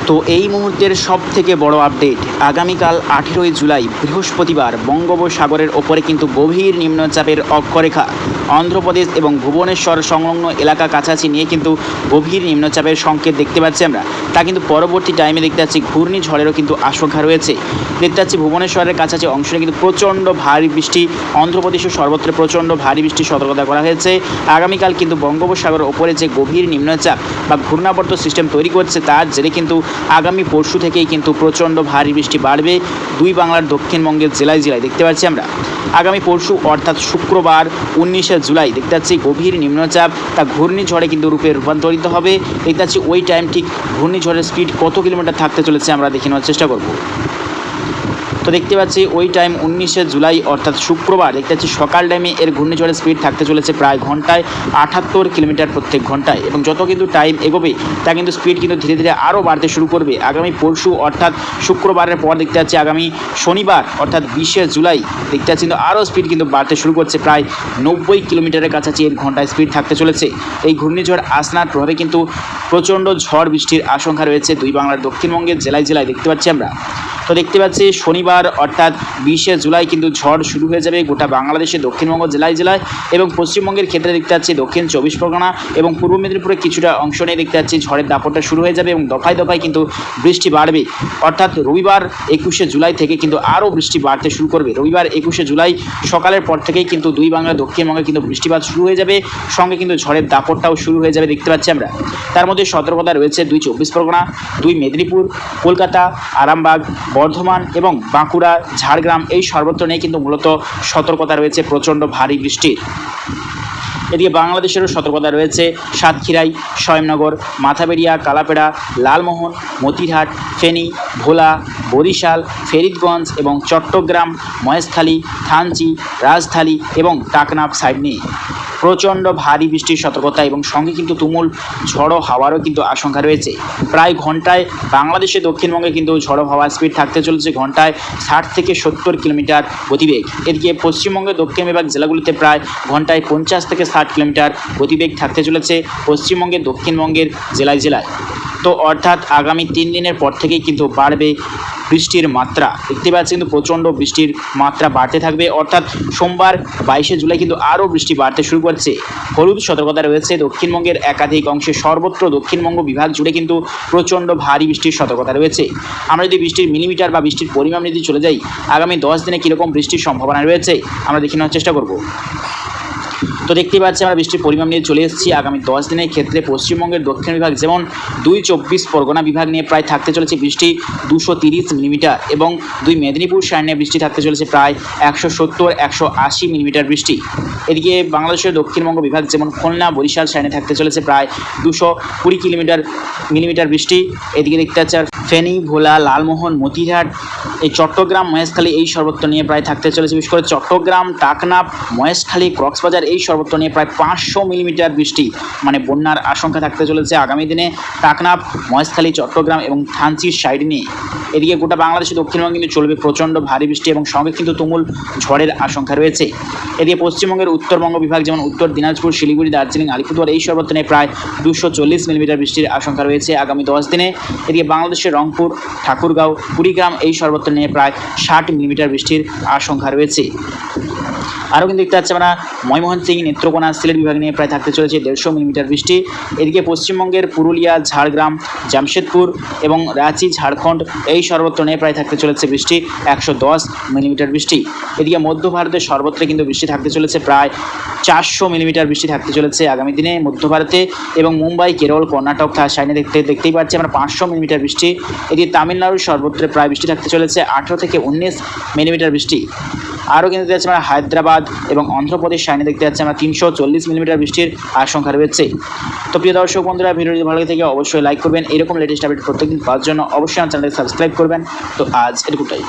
তো এই মুহূর্তের সবথেকে বড় আপডেট, আগামীকাল 18ই জুলাই বৃহস্পতিবার বঙ্গোপসাগরের ওপরে কিন্তু গভীর নিম্নচাপের অক্ষরেখা অন্ধ্রপ্রদেশ এবং ভুবনেশ্বর সংলগ্ন এলাকা কাছাকাছি নিয়ে কিন্তু গভীর নিম্নচাপের সংকেত দেখতে পাচ্ছি আমরা। তা কিন্তু পরবর্তী টাইমে দেখতে পাচ্ছি ঘূর্ণিঝড়েরও কিন্তু আশঙ্কা রয়েছে। দেখতে পাচ্ছি ভুবনেশ্বরের কাছাকাছি অংশে কিন্তু প্রচণ্ড ভারী বৃষ্টি, অন্ধ্রপ্রদেশের সর্বত্র প্রচণ্ড ভারী বৃষ্টির সতর্কতা করা হয়েছে। আগামীকাল কিন্তু বঙ্গোপসাগরের ওপরে যে গভীর নিম্নচাপ বা ঘূর্ণাবর্ত সিস্টেম তৈরি করছে তার জেরে কিন্তু আগামী পরশু থেকেই কিন্তু প্রচণ্ড ভারী বৃষ্টি বাড়বে দুই বাংলার দক্ষিণবঙ্গের জেলায় জেলায় দেখতে পাচ্ছি আমরা। আগামী পরশু অর্থাৎ শুক্রবার 19শে জুলাই দেখতে পাচ্ছি গভীর নিম্নচাপ তা ঘূর্ণিঝড়ে কিন্তু রূপে রূপান্তরিত হবে। দেখতে পাচ্ছি ওই টাইম ঠিক ঘূর্ণিঝড়ের স্পিড কত কিলোমিটার থাকতে চলেছে আমরা দেখে নেওয়ার চেষ্টা করব। তো দেখতে পাচ্ছি ওই টাইম 19শে জুলাই অর্থাৎ শুক্রবার দেখতে পাচ্ছি সকাল টাইমে এর ঘূর্ণিঝড়ের স্পিড থাকতে চলেছে প্রায় ঘন্টায় 78 কিলোমিটার প্রত্যেক ঘন্টায়, এবং যত কিন্তু টাইম এগোবে তা কিন্তু স্পিড কিন্তু ধীরে ধীরে আরও বাড়তে শুরু করবে। আগামী পরশু অর্থাৎ শুক্রবারের পর দেখতে পাচ্ছি আগামী শনিবার অর্থাৎ 20শে জুলাই দেখতে পাচ্ছি কিন্তু আরও স্পিড কিন্তু বাড়তে শুরু করছে, প্রায় 90 কিলোমিটারের কাছাকাছি এর ঘন্টায় স্পিড থাকতে চলেছে। এই ঘূর্ণিঝড় আসনার প্রভাবে কিন্তু প্রচণ্ড ঝড় বৃষ্টির আশঙ্কা রয়েছে দুই বাংলার দক্ষিণবঙ্গের জেলায় জেলায় দেখতে পাচ্ছি আমরা। তো দেখতে পাচ্ছি শনিবার অর্থাৎ 20শে জুলাই কিন্তু ঝড় শুরু হয়ে যাবে গোটা বাংলাদেশে দক্ষিণবঙ্গ জেলায় জেলায়, এবং পশ্চিমবঙ্গের ক্ষেত্রে দেখতে পাচ্ছি দক্ষিণ 24 পরগনা এবং পূর্ব মেদিনীপুরের কিছুটা অংশ নিয়ে দেখতে পাচ্ছি ঝড়ের দাপটটা শুরু হয়ে যাবে এবং দফায় দফায় কিন্তু বৃষ্টি বাড়বে। অর্থাৎ রবিবার 21শে জুলাই থেকে কিন্তু আরও বৃষ্টি বাড়তে শুরু করবে। রবিবার 21শে জুলাই সকালের পর থেকেই কিন্তু দুই বাংলার দক্ষিণবঙ্গে কিন্তু বৃষ্টিপাত শুরু হয়ে যাবে, সঙ্গে কিন্তু ঝড়ের দাপটটাও শুরু হয়ে যাবে দেখতে পাচ্ছি আমরা। তার মধ্যে সতর্কতা রয়েছে 2 24 পরগনা, 2 মেদিনীপুর, কলকাতা, আরামবাগ, বর্ধমান এবং বাঁকুড়া, ঝাড়গ্রাম এই সর্বত্র নিয়ে কিন্তু মূলত সতর্কতা রয়েছে প্রচণ্ড ভারী বৃষ্টির। এদিকে বাংলাদেশেরও সতর্কতা রয়েছে সাতক্ষীরায়, স্বয়ংনগর, মাথাবেড়িয়া, কালাপেড়া, লালমোহন, মতিরহাট, ফেনী, ভোলা, বরিশাল, ফরিদগঞ্জ এবং চট্টগ্রাম, মহেশখালী, থানচি, রাজধানী এবং টাকনাফ সাইড নিয়ে প্রচণ্ড ভারী বৃষ্টির সতর্কতা এবং সঙ্গে কিন্তু তুমুল ঝড়ো হাওয়ারও কিন্তু আশঙ্কা রয়েছে। প্রায় ঘন্টায় বাংলাদেশে দক্ষিণবঙ্গে কিন্তু ঝড়ো হাওয়ার স্পিড থাকতে চলেছে ঘন্টায় 60 থেকে 70 কিলোমিটার গতিবেগ। এদিকে পশ্চিমবঙ্গের দক্ষিণ বিভাগ জেলাগুলিতে প্রায় ঘন্টায় 50 থেকে 60 কিলোমিটার গতিবেগ থাকতে চলেছে পশ্চিমবঙ্গের দক্ষিণবঙ্গের জেলায় জেলায়। তো অর্থাৎ আগামী 3 দিনের পর থেকেই কিন্তু বাড়বে বৃষ্টির মাত্রা। দেখতে পাচ্ছি কিন্তু প্রচণ্ড বৃষ্টির মাত্রা বাড়তে থাকবে, অর্থাৎ সোমবার 22শে জুলাই কিন্তু আরও বৃষ্টি বাড়তে শুরু করছে। হলুদ সতর্কতা রয়েছে দক্ষিণবঙ্গের একাধিক অংশে, সর্বত্র দক্ষিণবঙ্গ বিভাগ জুড়ে কিন্তু প্রচণ্ড ভারী বৃষ্টির সতর্কতা রয়েছে। আমরা যদি বৃষ্টির মিলিমিটার বা বৃষ্টির পরিমাণ যদি চলে যাই আগামী 10 দিনে কীরকম বৃষ্টির সম্ভাবনা রয়েছে আমরা দেখে নেওয়ার চেষ্টা করব। তো দেখতে পাচ্ছি আমরা বৃষ্টির পরিমাণ নিয়ে চলে এসেছি। আগামী 10 দিনের ক্ষেত্রে পশ্চিমবঙ্গের দক্ষিণ বিভাগ যেমন 2 24 পরগনা বিভাগ নিয়ে প্রায় থাকতে চলেছে বৃষ্টি 230 মিলিমিটার, এবং 2 মেদিনীপুর সাইড নিয়ে বৃষ্টি থাকতে চলেছে প্রায় 170-180 মিলিমিটার বৃষ্টি। এদিকে বাংলাদেশের দক্ষিণবঙ্গ বিভাগ যেমন খুলনা, বরিশাল সাইডে থাকতে চলেছে প্রায় 220 মিলিমিটার বৃষ্টি। এদিকে দেখতে পাচ্ছি ফেনী, ভোলা, লালমোহন, মতিরহাট, এই চট্টগ্রাম, মহেশখালী এই সর্বত্র নিয়ে প্রায় থাকতে চলেছে, বিশেষ করে চট্টগ্রাম, টাকনাফ, মহেশখালী, কক্সবাজার এই সর্বত্র নিয়ে প্রায় 500 মিলিমিটার বৃষ্টি, মানে বন্যার আশঙ্কা থাকতে চলেছে আগামী দিনে টাকনাফ, মহেশখালী, চট্টগ্রাম এবং থানচির সাইড নিয়ে। এদিকে গোটা বাংলাদেশের দক্ষিণবঙ্গে কিন্তু চলবে প্রচণ্ড ভারী বৃষ্টি এবং সঙ্গে কিন্তু তুমুল ঝড়ের আশঙ্কা রয়েছে। এদিকে পশ্চিমবঙ্গের উত্তরবঙ্গ বিভাগ যেমন উত্তর দিনাজপুর, শিলিগুড়ি, দার্জিলিং, আলিপুরদুয়ার এই সর্বত্র নিয়ে প্রায় 240 মিলিমিটার বৃষ্টির আশঙ্কা রয়েছে আগামী 10 দিনে। এদিকে বাংলাদেশের রংপুর, ঠাকুরগাঁও, কুড়িগ্রাম এই সর্বত্র নিয়ে প্রায় 60 মিলিমিটার বৃষ্টির আশঙ্কা রয়েছে। আরও কিন্তু দেখতে পাচ্ছি আমরা ময়মনসিংহ, নেত্রকোনা, সিলেট বিভাগ নিয়ে প্রায় থাকতে চলেছে 150 মিলিমিটার বৃষ্টি। এদিকে পশ্চিমবঙ্গের পুরুলিয়া, ঝাড়গ্রাম, জামশেদপুর এবং রাঁচি, ঝাড়খণ্ড এই সর্বত্র নিয়ে প্রায় থাকতে চলেছে বৃষ্টি 110 মিলিমিটার বৃষ্টি। এদিকে মধ্য ভারতের সর্বত্র কিন্তু বৃষ্টি থাকতে চলেছে প্রায় 400 মিলিমিটার বৃষ্টি থাকতে চলেছে আগামী দিনে মধ্য ভারতে, এবং মুম্বাই, কেরল, কর্ণাটক তার সাইনে দেখতেই পাচ্ছি আমরা 500 মিলিমিটার বৃষ্টি। এদিকে তামিলনাড়ুর সর্বত্র প্রায় বৃষ্টি থাকতে চলেছে 18 থেকে 19 মিলিমিটার বৃষ্টি। আরও কিন্তু দেখতে পাচ্ছি আমরা হায়দ্রাবাদ এবং অন্ধ্রপ্রদেশ সাইনে দেখতে পাচ্ছি আমরা 340 মিলিমিটার বৃষ্টির আশঙ্কা রয়েছে। তো প্রিয় দর্শক বন্ধুরা, ভিডিওটি ভালো লাগে থেকে অবশ্যই লাইক করবেন, এরকম লেটেস্ট আপডেট প্রত্যেকদিন পাওয়ার জন্য অবশ্যই আমার চ্যানেলটি সাবস্ক্রাইব করবেন। তো আজ এটুকুটাই।